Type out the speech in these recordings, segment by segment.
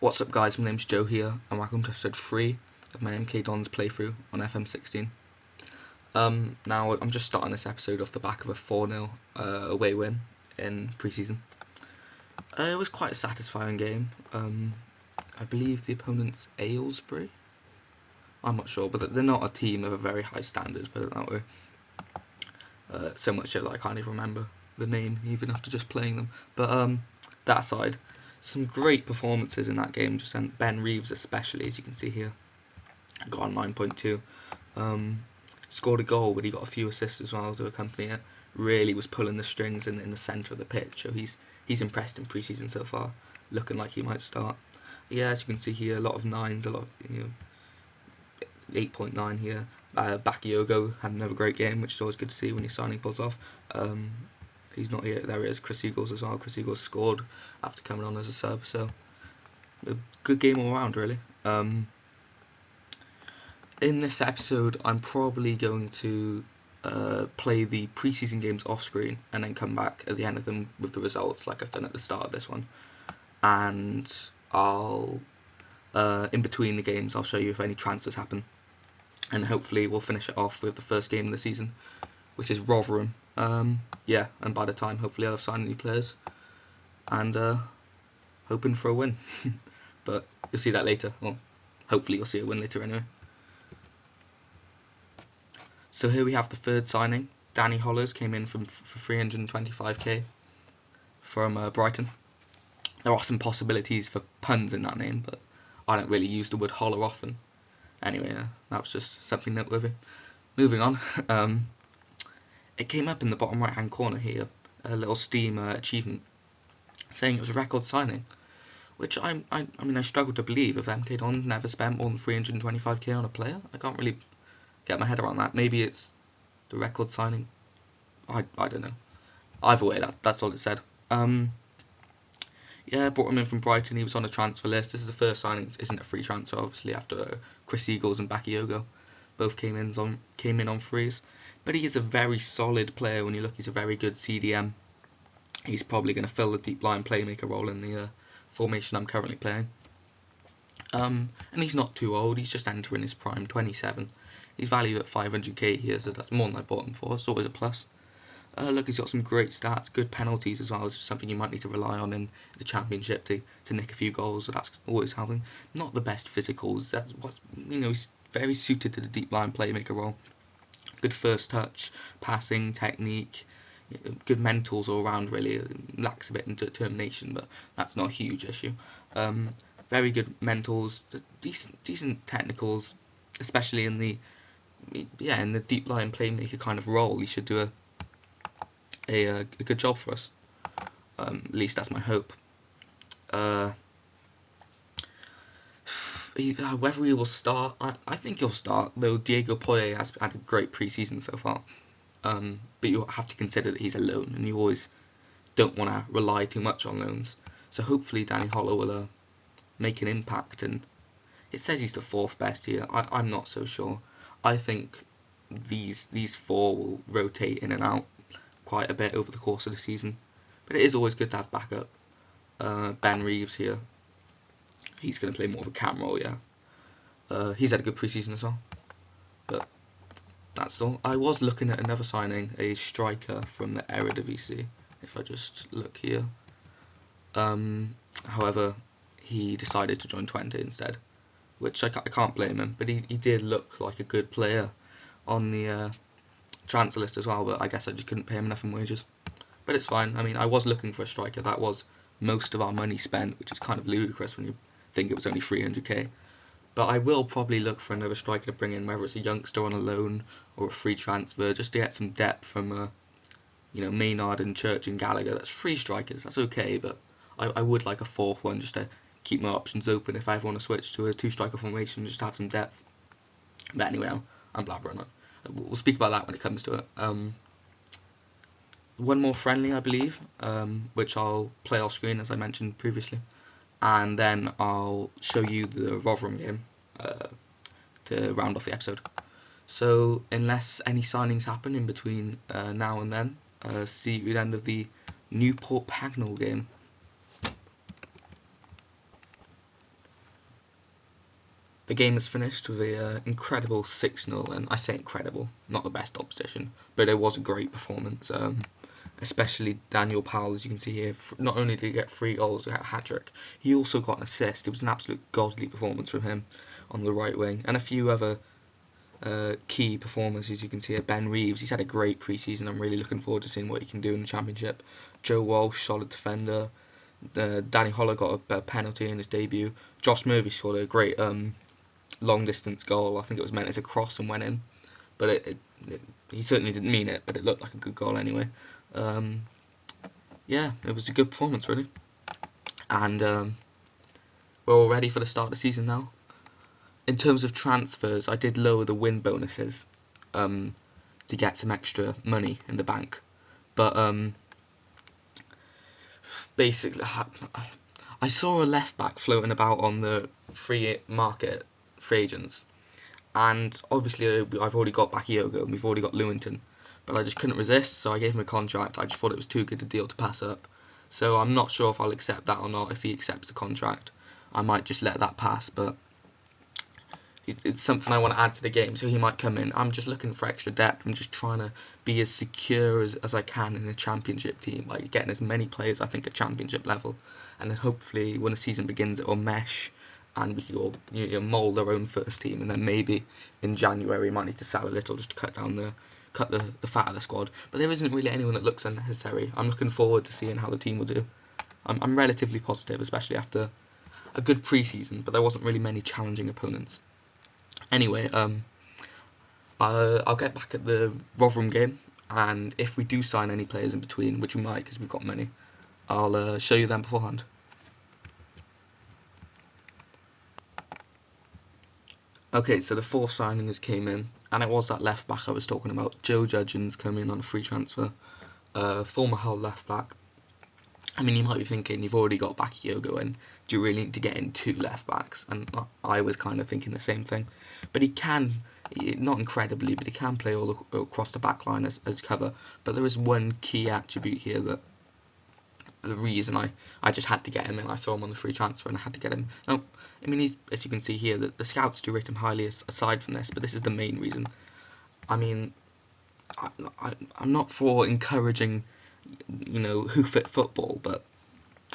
What's up guys, my name's Joe here and welcome to episode 3 of my MK Dons playthrough on FM16. Now I'm just starting this episode off the back of a 4-0 away win in pre-season. It was quite a satisfying game. I believe the opponent's Aylesbury? I'm not sure, but they're not a team of a very high standard, put it that way. So much so that I can't even remember the name even after just playing them. But that aside, some great performances in that game. Just Ben Reeves especially, as you can see here, got on 9.2. Scored a goal, but he got a few assists as well to accompany it. Really was pulling the strings in the centre of the pitch. So he's impressed in pre-season so far, looking like he might start. Yeah, as you can see here, a lot of 9s, a lot of 8.9 here. Bakayoko had another great game, which is always good to see when your signing pulls off. He's not here. There he is. Chris Eagles as well. Chris Eagles scored after coming on as a sub, so a good game all around, really. In this episode, I'm probably going to play the pre-season games off screen and then come back at the end of them with the results, like I've done at the start of this one. And I'll in between the games, I'll show you if any transfers happen, and hopefully we'll finish it off with the first game of the season, which is Rotherham. Yeah, and by the time, hopefully I'll have signed new players, and hoping for a win. But you'll see that later. Well, hopefully you'll see a win later anyway. So here we have the third signing. Danny Hollers came in for 325k from Brighton. There are some possibilities for puns in that name, but I don't really use the word holler often. Anyway, that was just something noteworthy. Moving on. It came up in the bottom right hand corner here, a little Steam achievement saying it was a record signing, which I mean I struggle to believe if MK Dons never spent more than 325k on a player. I can't really get my head around that. Maybe it's the record signing. I don't know. Either way, that's all it said. Yeah, brought him in from Brighton. He was on a transfer list. This is the first signing. It isn't a free transfer, obviously, after Chris Eagles and Bakayoko both came in on frees. But he is a very solid player. When you look, he's a very good CDM. He's probably going to fill the deep line playmaker role in the formation I'm currently playing. And he's not too old. He's just entering his prime, 27. He's valued at 500k here, so that's more than I bought him for. It's always a plus. Look, he's got some great stats, good penalties as well. It's something you might need to rely on in the Championship to nick a few goals, so that's always helping. Not the best physicals. That's what he's very suited to the deep line playmaker role. Good first touch, passing, technique, good mentals all around. Really lacks a bit in determination, but that's not a huge issue. Very good mentals, decent technicals, especially in the deep line playmaker kind of role. He should do a good job for us. At least that's my hope. Whether he will start, I think he'll start, though Diego Poye has had a great pre-season so far. But you have to consider that he's a loan, and you always don't want to rely too much on loans. So hopefully Danny Holler will make an impact, and it says he's the 4th best here. I'm not so sure. I think these 4 will rotate in and out quite a bit over the course of the season, but it is always good to have backup. Ben Reeves here, he's going to play more of a cam role, yeah. He's had a good pre-season as well, but that's all. I was looking at another signing, a striker from the Eredivisie, if I just look here. However, he decided to join Twente instead, which I can't blame him, but he did look like a good player on the transfer list as well, but I guess I just couldn't pay him enough in wages. But it's fine. I mean, I was looking for a striker. That was most of our money spent, which is kind of ludicrous when you think it was only 300k. But I will probably look for another striker to bring in, whether it's a youngster on a loan or a free transfer, just to get some depth from Maynard and Church and Gallagher. That's 3 strikers. That's okay, but I would like a 4th one just to keep my options open if I ever want to switch to a 2-striker formation, just to have some depth. But anyway, I'm blabbering on. We'll speak about that when it comes to it. One more friendly, I believe, which I'll play off screen as I mentioned previously, and then I'll show you the Rotherham game to round off the episode. So unless any signings happen in between now and then, see you at the end of the Newport Pagnell game. The game is finished with a incredible 6-0, and I say incredible, not the best opposition, but it was a great performance. Especially Daniel Powell, as you can see here. Not only did he get 3 goals, he got a hat-trick, he also got an assist. It was an absolute godly performance from him on the right wing, and a few other key performers, as you can see here. Ben Reeves, he's had a great pre-season. I'm really looking forward to seeing what he can do in the Championship. Joe Walsh, solid defender. Danny Holler got a penalty in his debut. Josh Murphy scored a great long distance goal. I think it was meant as a cross and went in, but he certainly didn't mean it, but it looked like a good goal anyway. Yeah, it was a good performance, really. And we're all ready for the start of the season now. In terms of transfers, I did lower the win bonuses to get some extra money in the bank, but basically I saw a left back floating about on the free market, free agents, and obviously I've already got Bakayoko and we've already got Lewington, but I just couldn't resist, so I gave him a contract. I just thought it was too good a deal to pass up, so I'm not sure if I'll accept that or not. If he accepts the contract, I might just let that pass, but it's something I want to add to the game, so he might come in. I'm just looking for extra depth. I'm just trying to be as secure as I can in a championship team, like getting as many players I think at championship level, and then hopefully when the season begins it will mesh and we can all mould our own first team, and then maybe in January we might need to sell a little just to cut the fat of the squad. But there isn't really anyone that looks unnecessary. I'm looking forward to seeing how the team will do. I'm relatively positive, especially after a good pre-season, but there wasn't really many challenging opponents. Anyway, I'll get back at the Rotherham game, and if we do sign any players in between, which we might because we've got many, I'll show you them beforehand. Okay, so the 4th signing has came in, and it was that left back I was talking about. Joe Judgens coming in on a free transfer, former Hull left back. I mean, you might be thinking, you've already got Bakayoko in, do you really need to get in 2 left backs? And I was kind of thinking the same thing. But he can, not incredibly, but he can play all across the back line as cover. But there is one key attribute here that the reason I just had to get him in. I saw him on the free transfer and I had to get him. Now, I mean, as you can see here, the scouts do rate him highly aside from this, but this is the main reason. I mean, I'm not for encouraging hoof-it football, but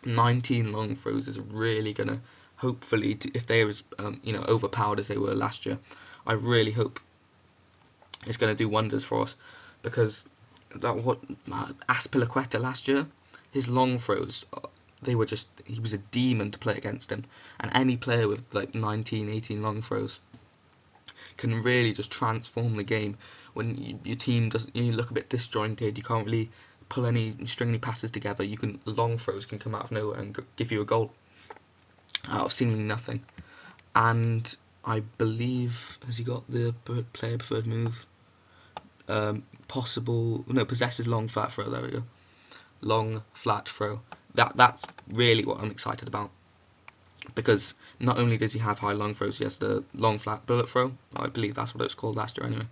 19 long throws is really gonna, hopefully, if they was overpowered as they were last year, I really hope it's gonna do wonders for us, because Azpilicueta last year, his long throws, he was a demon to play against him, and any player with like 19, 18 long throws can really just transform the game. When your team doesn't, you look a bit disjointed, you can't really string any passes together, long throws can come out of nowhere and give you a goal out of seemingly nothing. And I believe, has he got the player preferred move? Possesses long flat throw. There we go. Long flat throw. That's really what I'm excited about, because not only does he have high long throws, he has the long flat bullet throw. I believe that's what it was called last year anyway.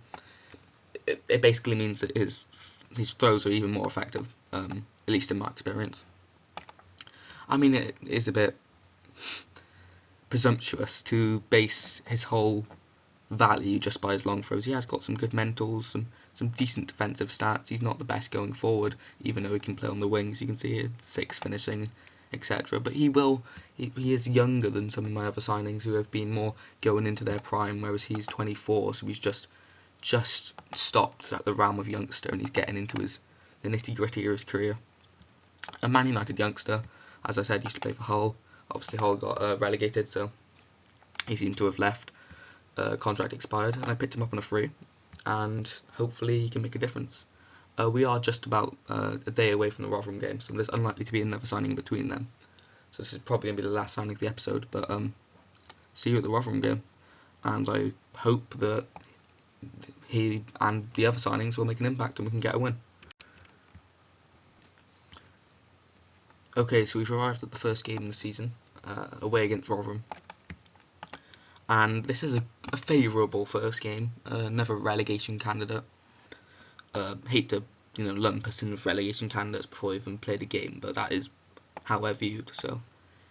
It basically means that his throws are even more effective, at least in my experience. I mean, it is a bit presumptuous to base his whole value just by his long throws. He has got some good mentals, some decent defensive stats. He's not the best going forward, even though he can play on the wings. You can see here 6 finishing, etc. But he is younger than some of my other signings who have been more going into their prime, whereas he's 24, so he's just stopped at the realm of youngster, and he's getting into the nitty-gritty of his career. A Man United youngster, as I said, used to play for Hull. Obviously Hull got relegated, so he seemed to have left. Contract expired, and I picked him up on a free, and hopefully he can make a difference. We are just about a day away from the Rotherham game, so there's unlikely to be another signing between them. So this is probably going to be the last signing of the episode, but see you at the Rotherham game, and I hope that he and the other signings will make an impact and we can get a win. Okay, so we've arrived at the first game of the season, away against Rotherham. And this is a favourable first game, another relegation candidate. Hate to lump us in with relegation candidates before we even played a game, but that is how we're viewed. So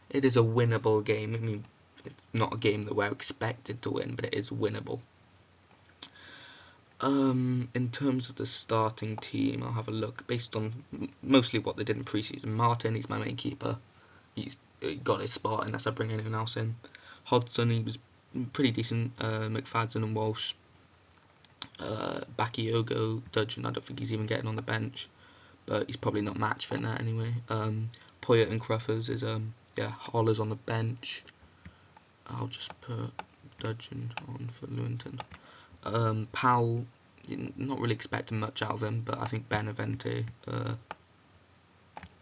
it is a winnable game. I mean, It's not a game that we're expected to win, but it is winnable. In terms of the starting team, I'll have a look based on mostly what they did in pre-season. Martin, he's my main keeper. He's got his spot unless I bring anyone else in. Hodgson, he was pretty decent. McFadden and Walsh. Bakayoko, Dudgeon, I don't think he's even getting on the bench, but he's probably not match fit now anyway. Poyet and Cruffers is Holler's on the bench. I'll just put Dudgeon on for Lewington. Powell, not really expecting much out of him, but I think Benavente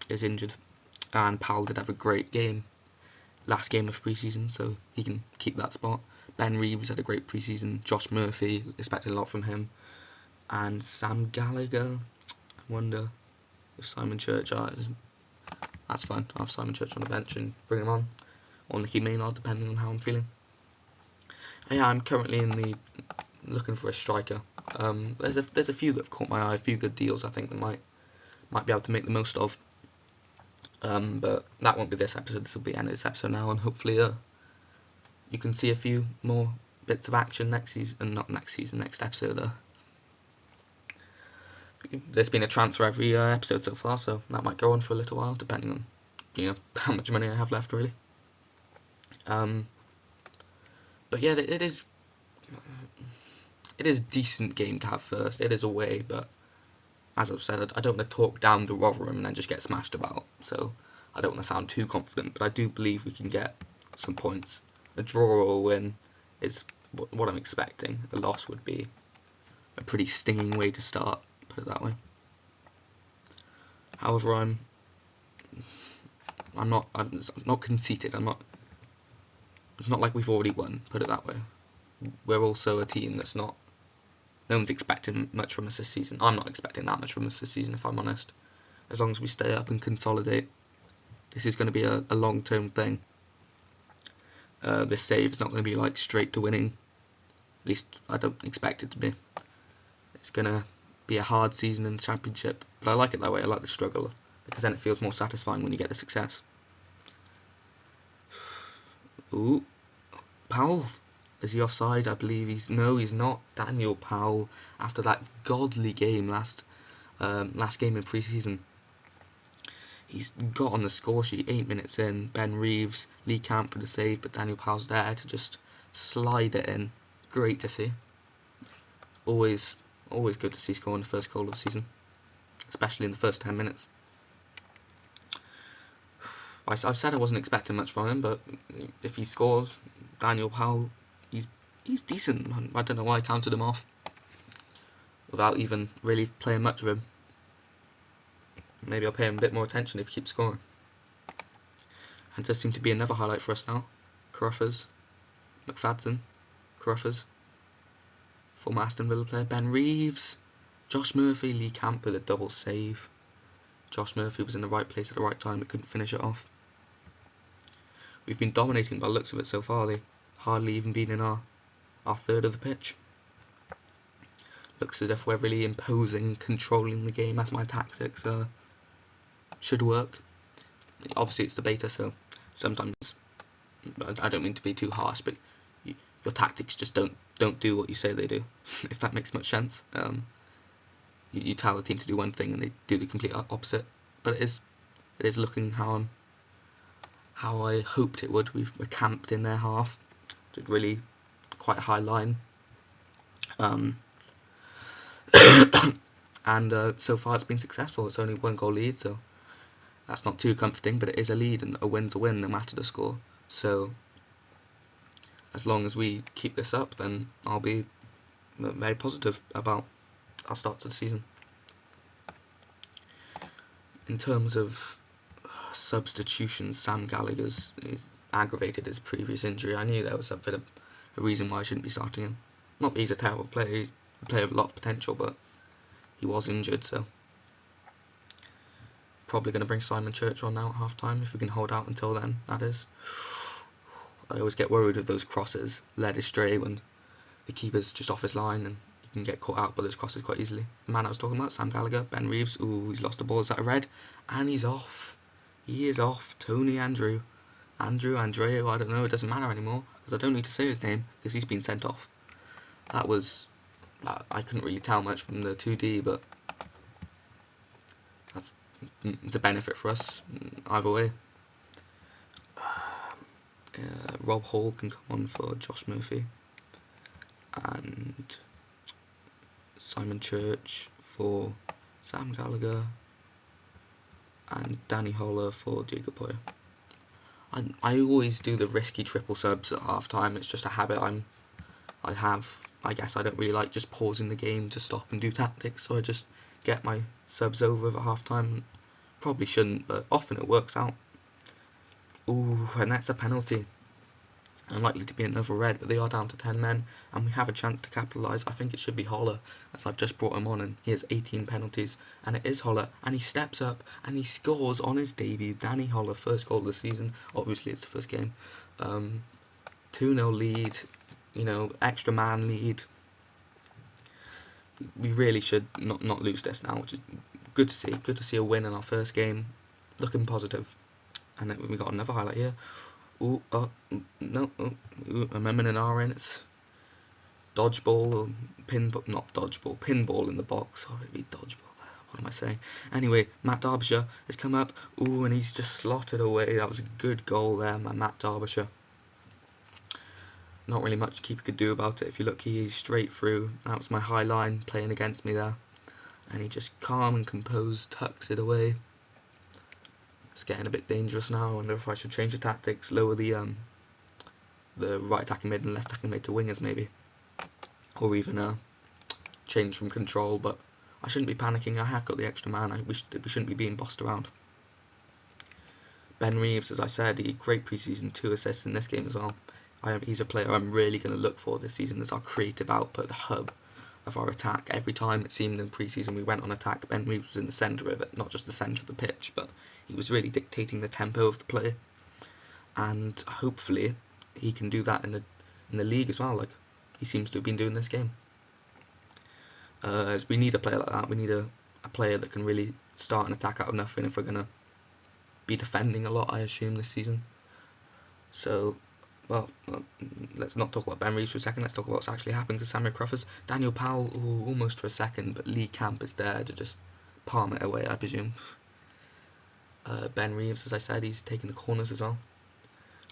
is injured, and Powell did have a great game last game of pre-season, so he can keep that spot. Ben Reeves had a great pre-season. Josh Murphy, expected a lot from him. And Sam Gallagher, I wonder if Simon Church, that's fine. I'll have Simon Church on the bench and bring him on. Or Nicky Maynard, depending on how I'm feeling. Yeah, I'm currently looking for a striker. There's a few that have caught my eye, a few good deals I think that might be able to make the most of. But that won't be this episode. This will be the end of this episode now, and hopefully you can see a few more bits of action next season, not next season, next episode. There's been a transfer every episode so far, so that might go on for a little while, depending on how much money I have left, really. But yeah, it is a decent game to have first. It is away, but as I've said, I don't want to talk down the Rotherham and then just get smashed about. So I don't want to sound too confident, but I do believe we can get some points. A draw or a win is what I'm expecting. A loss would be a pretty stinging way to start, put it that way. However, I'm not conceited. It's not like we've already won, put it that way. We're also a team that's no one's expecting much from us this season. I'm not expecting that much from us this season, if I'm honest. As long as we stay up and consolidate, this is going to be a long-term thing. This save is not going to be like straight to winning. At least I don't expect it to be. It's going to be a hard season in the Championship, but I like it that way. I like the struggle, because then it feels more satisfying when you get a success. Ooh, Powell. Is he offside? I believe he's not. Daniel Powell, after that godly game last game in pre-season, he's got on the score sheet 8 minutes in. Ben Reeves, Lee Camp for the save, but Daniel Powell's there to just slide it in. Great to see. Always good to see scoring the first goal of the season, especially in the first 10 minutes. I've said I wasn't expecting much from him, but if he scores, Daniel Powell, he's decent. I don't know why I counted him off without even really playing much of him. Maybe I'll pay him a bit more attention if he keeps scoring. And there seems to be another highlight for us now. Cruffers, McFadden, Cruffers, former Aston Villa player, Ben Reeves, Josh Murphy, Lee Camp with a double save. Josh Murphy was in the right place at the right time but couldn't finish it off. We've been dominating by the looks of it so far. They hardly even been in our third of the pitch. Looks as if we're really imposing, controlling the game as my tactics should work. Obviously it's the beta, so sometimes I don't mean to be too harsh, but your tactics just don't do what you say they do, if that makes much sense. You tell the team to do one thing and they do the complete opposite, but it is looking how I hoped it would. We're camped in their half, did really quite a high line, and so far it's been successful. It's only 1 goal lead, so that's not too comforting, but it is a lead, and a win's a win no matter the score. So as long as we keep this up, then I'll be very positive about our start to the season. In terms of substitutions, Sam Gallagher's is aggravated his previous injury. I knew there was a bit of a reason why I shouldn't be starting him. Not that he's a terrible player, he's a player with a lot of potential, but he was injured, so probably going to bring Simon Church on now at half time, if we can hold out until then, that is. I always get worried with those crosses led astray when the keeper's just off his line and you can get caught out by those crosses quite easily. The man I was talking about, Sam Gallagher, Ben Reeves, ooh, he's lost the ball, is that a red? And he's off. He is off. Tony Andrew Andreu, I don't know, it doesn't matter anymore, because I don't need to say his name, because he's been sent off. That was, I couldn't really tell much from the 2D, but it's a benefit for us, either way. Rob Hall can come on for Josh Murphy, and Simon Church for Sam Gallagher, and Danny Holler for Diego Poya. I always do the risky triple subs at half time. It's just a habit I have. I guess I don't really like just pausing the game to stop and do tactics, so I just get my subs over at half time. Probably shouldn't, but often it works out. Ooh, and that's a penalty. Unlikely to be another red, but they are down to 10 men, and we have a chance to capitalise. I think it should be Holler, as I've just brought him on, and he has 18 penalties, and it is Holler, and he steps up, and he scores on his debut. Danny Holler, first goal of the season. Obviously, it's the first game. 2-0 lead, extra man lead. We really should not lose this now, which is good to see. Good to see a win in our first game. Looking positive. And then we got another highlight here. Ooh, no, a moment in our end. It's dodgeball or pinball, not dodgeball, pinball in the box. Oh, it'd be dodgeball. What am I saying? Anyway, Matt Derbyshire has come up. Ooh, and he's just slotted away. That was a good goal there, Matt Derbyshire. Not really much keeper could do about it. If you look, he's straight through. That was my high line playing against me there. And he just calm and composed tucks it away. It's getting a bit dangerous now. I wonder if I should change the tactics, lower the right attacking mid and left attacking mid to wingers maybe, or even change from control. But I shouldn't be panicking. I have got the extra man. We shouldn't be being bossed around. Ben Reeves, as I said, he had great preseason, 2 assists in this game as well. He's a player I'm really going to look for this season as our creative output, the hub of our attack. Every time it seemed in pre-season we went on attack, Ben Reeves was in the centre of it, not just the centre of the pitch, but he was really dictating the tempo of the play. And hopefully he can do that in the league as well, like he seems to have been doing this game. As we need a player like that. We need a player that can really start an attack out of nothing if we're going to be defending a lot, I assume, this season. So, well, let's not talk about Ben Reeves for a second. Let's talk about what's actually happened, because Samuel Cruffers, Daniel Powell, almost for a second, but Lee Camp is there to just palm it away, I presume. Ben Reeves, as I said, he's taking the corners as well.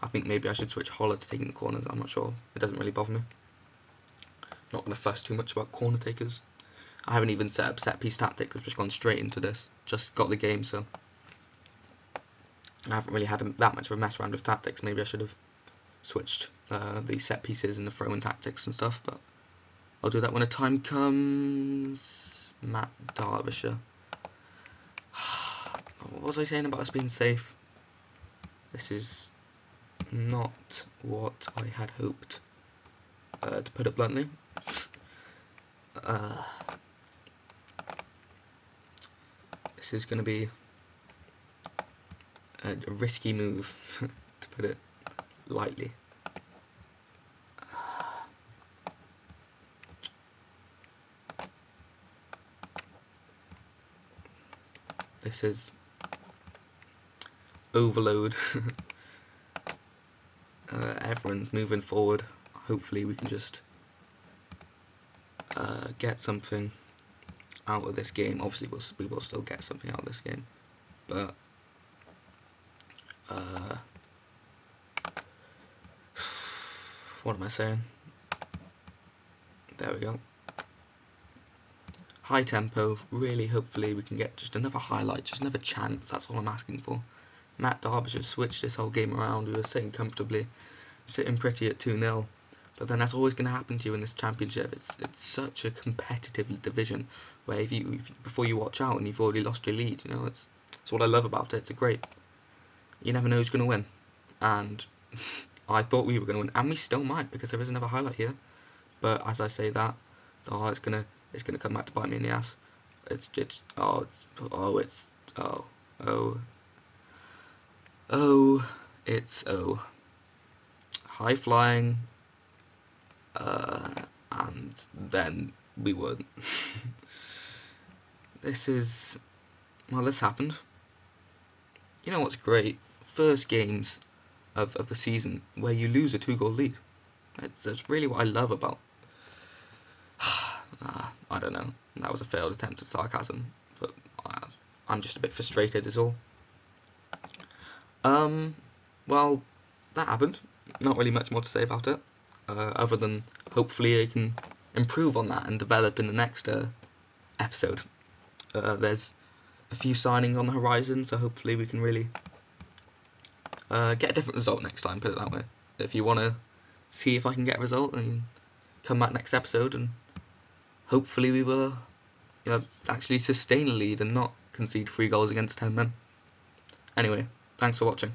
I think maybe I should switch Holler to taking the corners. I'm not sure. It doesn't really bother me. Not going to fuss too much about corner takers. I haven't even set up set piece tactics. I've just gone straight into this. Just got the game, so I haven't really had that much of a mess around with tactics. Maybe I should have switched the set pieces and the throw-in tactics and stuff, but I'll do that when the time comes. Matt Derbyshire. What was I saying about us being safe? This is not what I had hoped, to put it bluntly. This is going to be a risky move, to put it lightly. This is overload. Everyone's moving forward. Hopefully we can just get something out of this game. Obviously we will still get something out of this game, but what am I saying? There we go. High tempo, really. Hopefully we can get just another highlight, just another chance. That's all I'm asking for. Matt Derbyshire switched this whole game around. We were sitting comfortably, sitting pretty at 2-0. But then that's always going to happen to you in this championship. It's such a competitive division where if before you watch out and you've already lost your lead, it's what I love about it. It's a great. You never know who's going to win, and I thought we were going to win, and we still might, because there is another highlight here. But as I say that, it's gonna come back to bite me in the ass. It's high flying, and then we weren't. This happened. You know what's great? First games, of the season where you lose a 2-goal lead. That's really what I love about. I don't know. That was a failed attempt at sarcasm, but I'm just a bit frustrated is all. Well, that happened. Not really much more to say about it, other than hopefully I can improve on that and develop in the next episode. There's a few signings on the horizon, so hopefully we can really get a different result next time, put it that way. If you want to see if I can get a result, then come back next episode and hopefully we will actually sustain a lead and not concede 3 goals against 10 men. Anyway, thanks for watching.